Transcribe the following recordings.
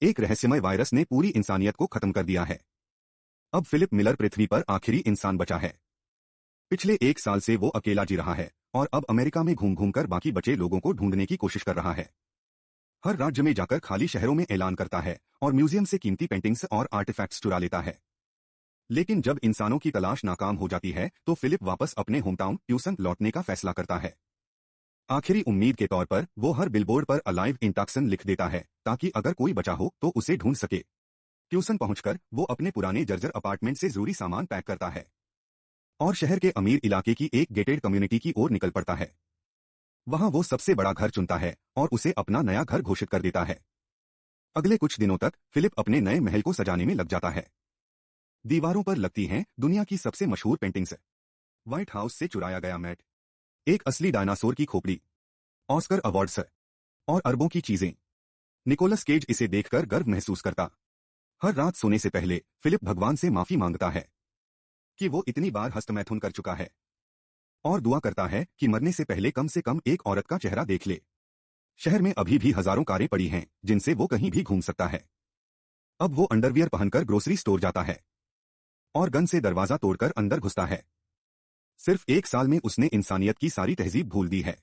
एक रहस्यमय वायरस ने पूरी इंसानियत को खत्म कर दिया है। अब फिलिप मिलर पृथ्वी पर आखिरी इंसान बचा है। पिछले 1 साल से वो अकेला जी रहा है और अब अमेरिका में घूम घूम कर बाकी बचे लोगों को ढूंढने की कोशिश कर रहा है। हर राज्य में जाकर खाली शहरों में ऐलान करता है और म्यूजियम से कीमती पेंटिंग्स और आर्टिफैक्ट्स चुरा लेता है। लेकिन जब इंसानों की तलाश नाकाम हो जाती है तो फिलिप वापस अपने होमटाउन ट्यूसन लौटने का फैसला करता है। आखिरी उम्मीद के तौर पर वो हर बिलबोर्ड पर अलाइव इन टक्सन लिख देता है ताकि अगर कोई बचा हो तो उसे ढूंढ सके। ट्यूसन पहुंचकर वो अपने पुराने जर्जर अपार्टमेंट से जरूरी सामान पैक करता है और शहर के अमीर इलाके की एक गेटेड कम्युनिटी की ओर निकल पड़ता है। वहां वो सबसे बड़ा घर चुनता है और उसे अपना नया घर घोषित कर देता है। अगले कुछ दिनों तक फिलिप अपने नए महल को सजाने में लग जाता है। दीवारों पर लगती हैं दुनिया की सबसे मशहूर पेंटिंग्स, व्हाइट हाउस से चुराया गया मैट, एक असली डायनासोर की खोपड़ी, ऑस्कर अवार्ड्स और अरबों की चीजें। निकोलस केज इसे देखकर गर्व महसूस करता। हर रात सोने से पहले फिलिप भगवान से माफी मांगता है कि वो इतनी बार हस्तमैथुन कर चुका है और दुआ करता है कि मरने से कम एक औरत का चेहरा देख ले। शहर में अभी भी हजारों कारें पड़ी हैं जिनसे वो कहीं भी घूम सकता है। अब वो अंडरवियर पहनकर ग्रोसरी स्टोर जाता है और गन से दरवाजा तोड़कर अंदर घुसता है। सिर्फ 1 साल में उसने इंसानियत की सारी तहजीब भूल दी है।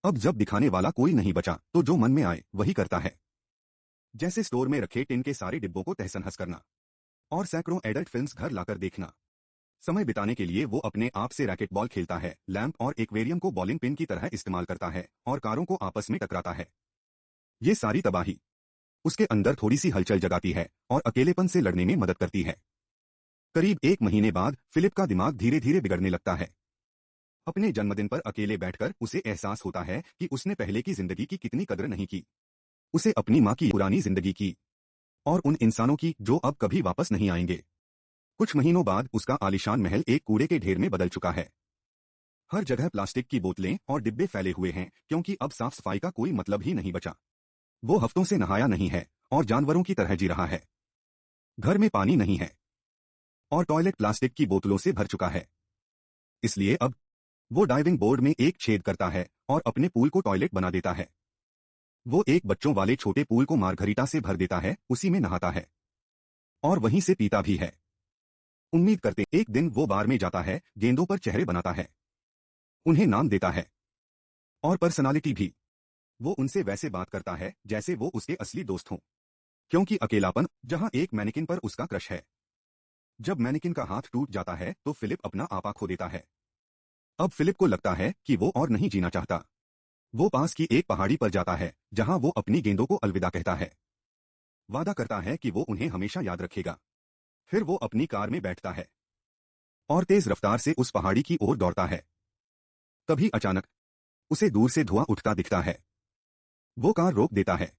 अब जब दिखाने वाला कोई नहीं बचा तो जो मन में आए वही करता है, जैसे स्टोर में रखे टिन के सारे डिब्बों को तहस-नहस करना और सैकड़ों एडल्ट फिल्म्स घर लाकर देखना। समय बिताने के लिए वो अपने आप से रैकेट बॉल खेलता है, लैंप और एक्वेरियम को बॉलिंग पिन की तरह इस्तेमाल करता है और कारों को आपस में टकराता है। ये सारी तबाही उसके अंदर थोड़ी सी हलचल जगाती है और अकेलेपन से लड़ने में मदद करती है। करीब 1 महीने बाद फिलिप का दिमाग धीरे धीरे बिगड़ने लगता है। अपने जन्मदिन पर अकेले बैठकर उसे एहसास होता है कि उसने पहले की जिंदगी की कितनी कदर नहीं की। उसे अपनी माँ की पुरानी जिंदगी की और उन इंसानों की जो अब कभी वापस नहीं आएंगे। कुछ महीनों बाद उसका आलीशान महल एक कूड़े के ढेर में बदल चुका है। हर जगह प्लास्टिक की बोतलें और डिब्बे फैले हुए हैं क्योंकि अब साफ सफाई का कोई मतलब ही नहीं बचा। वो हफ्तों से नहाया नहीं है और जानवरों की तरह जी रहा है। घर में पानी नहीं है और टॉयलेट प्लास्टिक की बोतलों से भर चुका है। इसलिए अब वो डाइविंग बोर्ड में एक छेद करता है और अपने पूल को टॉयलेट बना देता है। वो एक बच्चों वाले छोटे पूल को मार्गरीटा से भर देता है, उसी में नहाता है और वहीं से पीता भी है। उम्मीद करते एक दिन वो बार में जाता है, गेंदों पर चेहरे बनाता है, उन्हें नाम देता है और पर्सनालिटी भी। वो उनसे वैसे बात करता है जैसे वो उसके असली दोस्त हों, क्योंकि अकेलापन जहां एक मैनेकिन पर उसका क्रश है। जब मैनेकिन का हाथ टूट जाता है तो फिलिप अपना आपा खो देता है। अब फिलिप को लगता है कि वो और नहीं जीना चाहता। वो पास की एक पहाड़ी पर जाता है जहां वो अपनी गेंदों को अलविदा कहता है। वादा करता है कि वो उन्हें हमेशा याद रखेगा। फिर वो अपनी कार में बैठता है और तेज रफ्तार से उस पहाड़ी की ओर दौड़ता है। तभी अचानक उसे दूर से धुआं उठता दिखता है। वो कार रोक देता है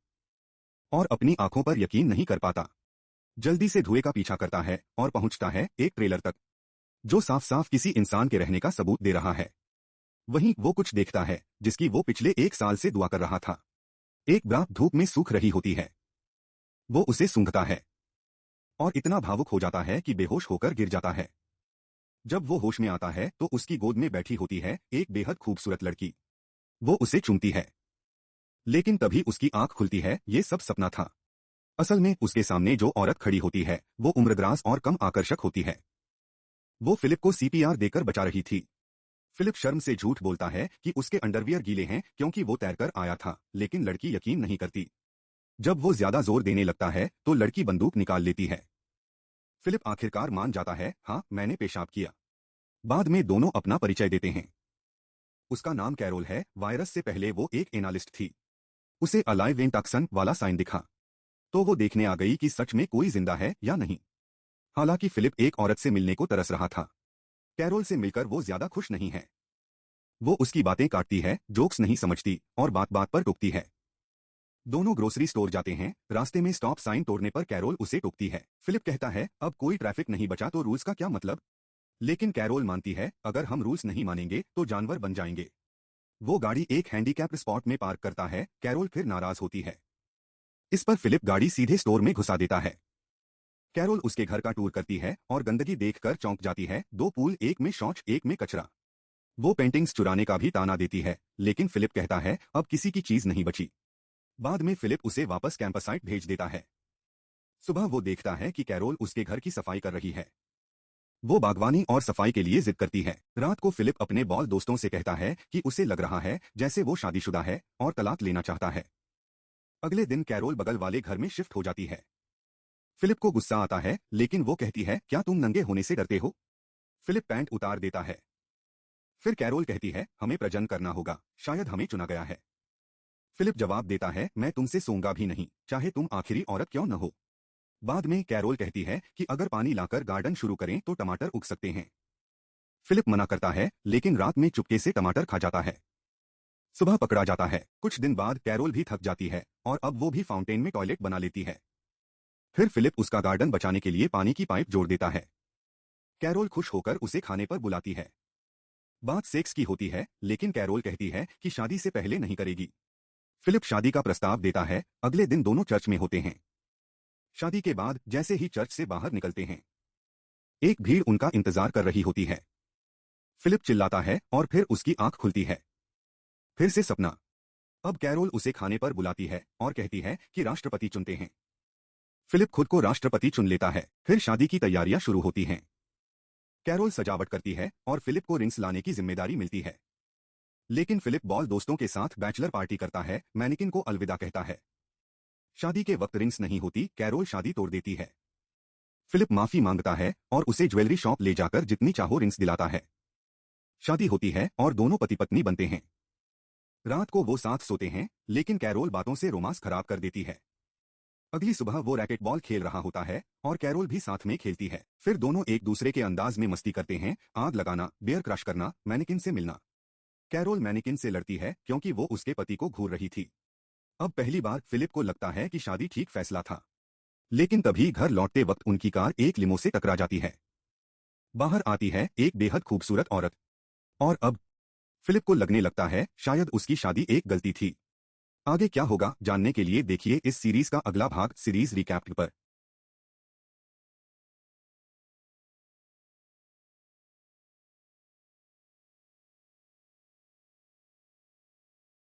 और अपनी आंखों पर यकीन नहीं कर पाता। जल्दी से धुएं का पीछा करता है और पहुंचता है एक ट्रेलर तक जो साफ साफ किसी इंसान के रहने का सबूत दे रहा है। वहीं वो कुछ देखता है जिसकी वो पिछले 1 साल से दुआ कर रहा था। एक ब्रात धूप में सूख रही होती है। वो उसे सूंघता है और इतना भावुक हो जाता है कि बेहोश होकर गिर जाता है। जब वो होश में आता है तो उसकी गोद में बैठी होती है एक बेहद खूबसूरत लड़की। वो उसे चूमती है, लेकिन तभी उसकी आंख खुलती है। ये सब सपना था। असल में उसके सामने जो औरत खड़ी होती है वो उम्रदराज और कम आकर्षक होती है। वो फिलिप को सीपीआर देकर बचा रही थी। फिलिप शर्म से झूठ बोलता है कि उसके अंडरवियर गीले हैं क्योंकि वो तैरकर आया था, लेकिन लड़की यकीन नहीं करती। जब वो ज्यादा जोर देने लगता है तो लड़की बंदूक निकाल लेती है। फिलिप आखिरकार मान जाता है, हाँ मैंने पेशाब किया। बाद में दोनों अपना परिचय देते हैं। उसका नाम कैरोल है। वायरस से पहले वो एक एनालिस्ट थी। उसे अलाइव इन टक्सन वाला साइन दिखा तो वो देखने आ गई कि सच में कोई जिंदा है या नहीं। हालांकि फिलिप एक औरत से मिलने को तरस रहा था। कैरोल से मिलकर वो ज्यादा खुश नहीं है। वो उसकी बातें काटती है, जोक्स नहीं समझती और बात बात पर टोकती है। दोनों ग्रोसरी स्टोर जाते हैं। रास्ते में स्टॉप साइन तोड़ने पर कैरोल उसे टोकती है। फिलिप कहता है, अब कोई ट्रैफिक नहीं बचा तो रूल्स का क्या मतलब। लेकिन कैरोल मानती है, अगर हम रूल्स नहीं मानेंगे तो जानवर बन जाएंगे। वो गाड़ी एक हैंडीकैप्ड स्पॉट में पार्क करता है। कैरोल फिर नाराज होती है। इस पर फिलिप गाड़ी सीधे स्टोर में घुसा देता है। कैरोल उसके घर का टूर करती है और गंदगी देखकर चौंक जाती है। 2 पूल, एक में शौच एक में कचरा। वो पेंटिंग्स चुराने का भी ताना देती है, लेकिन फिलिप कहता है अब किसी की चीज नहीं बची। बाद में फिलिप उसे वापस कैंपसाइट भेज देता है। सुबह वो देखता है कि कैरोल उसके घर की सफाई कर रही है। वो बागवानी और सफाई के लिए जिद करती है। रात को फिलिप अपने बॉल दोस्तों से कहता है कि उसे लग रहा है जैसे वो शादीशुदा है और तलाक लेना चाहता है। अगले दिन कैरोल बगल वाले घर में शिफ्ट हो जाती है। फिलिप को गुस्सा आता है, लेकिन वो कहती है, क्या तुम नंगे होने से डरते हो? फिलिप पैंट उतार देता है। फिर कैरोल कहती है, हमें प्रजनन करना होगा, शायद हमें चुना गया है। फिलिप जवाब देता है, मैं तुमसे सोऊंगा भी नहीं, चाहे तुम आखिरी औरत क्यों न हो। बाद में कैरोल कहती है कि अगर पानी लाकर गार्डन शुरू करें तो टमाटर उग सकते हैं। फिलिप मना करता है, लेकिन रात में चुपके से टमाटर खा जाता है। सुबह पकड़ा जाता है। कुछ दिन बाद कैरोल भी थक जाती है और अब वो भी फाउंटेन में टॉयलेट बना लेती है। फिर फिलिप उसका गार्डन बचाने के लिए पानी की पाइप जोड़ देता है। कैरोल खुश होकर उसे खाने पर बुलाती है। बात सेक्स की होती है, लेकिन कैरोल कहती है कि शादी से पहले नहीं करेगी। फिलिप शादी का प्रस्ताव देता है। अगले दिन दोनों चर्च में होते हैं। शादी के बाद जैसे ही चर्च से बाहर निकलते हैं, एक भीड़ उनका इंतजार कर रही होती है। फिलिप चिल्लाता है और फिर उसकी आंख खुलती है। फिर से सपना। अब कैरोल उसे खाने पर बुलाती है और कहती है कि राष्ट्रपति चुनते हैं। फिलिप खुद को राष्ट्रपति चुन लेता है। फिर शादी की तैयारियां शुरू होती हैं। कैरोल सजावट करती है और फिलिप को रिंग्स लाने की जिम्मेदारी मिलती है। लेकिन फिलिप बॉल दोस्तों के साथ बैचलर पार्टी करता है, मैनिकिन को अलविदा कहता है। शादी के वक्त रिंग्स नहीं होती, कैरोल शादी तोड़ देती है। फिलिप माफी मांगता है और उसे ज्वेलरी शॉप ले जाकर जितनी चाहो रिंग्स दिलाता है। शादी होती है और दोनों पति पत्नी बनते हैं। रात को वो साथ सोते हैं, लेकिन कैरोल बातों से रोमांस खराब कर देती है। अगली सुबह वो रैकेटबॉल खेल रहा होता है और कैरोल भी साथ में खेलती है। फिर दोनों एक दूसरे के अंदाज में मस्ती करते हैं, आग लगाना, बियर क्रश करना, मैनिकिन से मिलना। कैरोल मैनिकिन से लड़ती है क्योंकि वो उसके पति को घूर रही थी। अब पहली बार फिलिप को लगता है कि शादी ठीक फैसला था। लेकिन तभी घर लौटते वक्त उनकी कार एक लिमो से टकरा जाती है। बाहर आती है एक बेहद खूबसूरत औरत। और अब फिलिप को लगने लगता है शायद उसकी शादी एक गलती थी। आगे क्या होगा जानने के लिए देखिए इस सीरीज का अगला भाग सीरीज रिकैप पर।